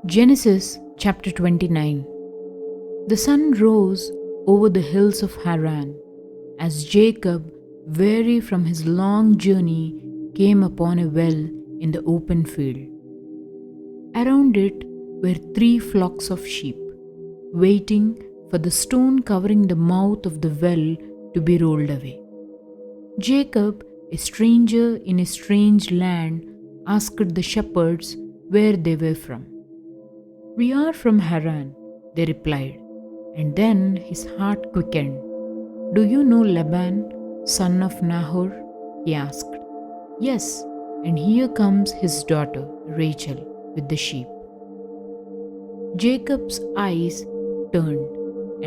Genesis chapter 29. The sun rose over the hills of Haran as Jacob, weary from his long journey, came upon a well in the open field. Around it were 3 flocks of sheep, waiting for the stone covering the mouth of the well to be rolled away. Jacob, a stranger in a strange land, asked the shepherds where they were from. "We are from Haran," they replied, and then his heart quickened. "Do you know Laban, son of Nahor?" he asked. "Yes, and here comes his daughter Rachel with the sheep." Jacob's eyes turned,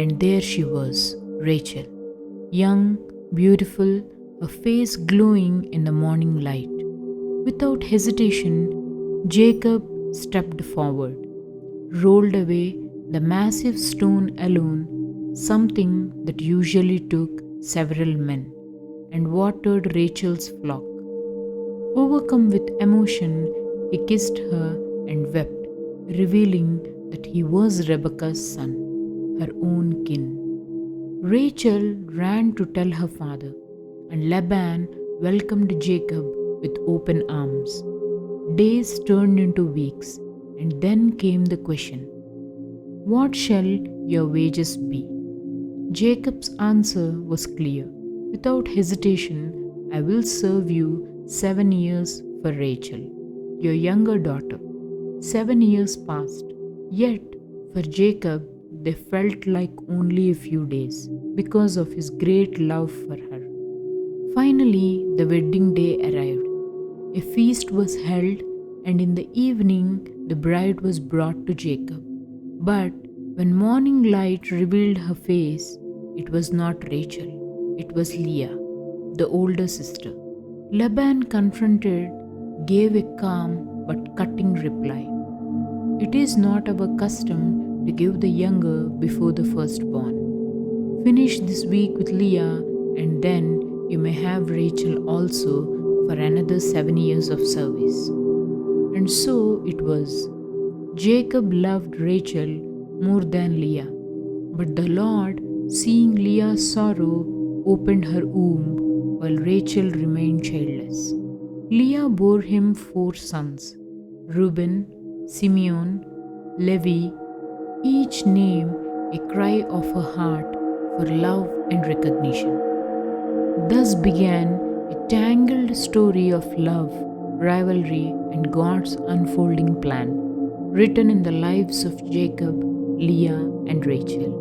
and there she was, Rachel, young, beautiful, her face glowing in the morning light. Without hesitation, Jacob stepped forward, rolled away the massive stone alone, something that usually took several men, and watered Rachel's flock. Overcome with emotion, he kissed her and wept, revealing that he was Rebekah's son, her own kin. Rachel ran to tell her father, and Laban welcomed Jacob with open arms. Days turned into weeks, and then came the question, "What shall your wages be?" Jacob's answer was clear. "Without hesitation, I will serve you 7 years for Rachel, your younger daughter." 7 years passed, yet for Jacob they felt like only a few days because of his great love for her. Finally, the wedding day arrived. A feast was held, and in the evening the bride was brought to Jacob. But when morning light revealed her face, it was not Rachel, it was Leah, the older sister. Laban, confronted, gave a calm but cutting reply. "It is not our custom to give the younger before the firstborn. Finish this week with Leah, and then you may have Rachel also for another 7 years of service." And so it was. Jacob loved Rachel more than Leah, but the Lord, seeing Leah's sorrow, opened her womb while Rachel remained childless. Leah bore him 4 sons, Reuben, Simeon, Levi, each name a cry of her heart for love and recognition. Thus began a tangled story of love, rivalry, and God's unfolding plan, written in the lives of Jacob, Leah, and Rachel.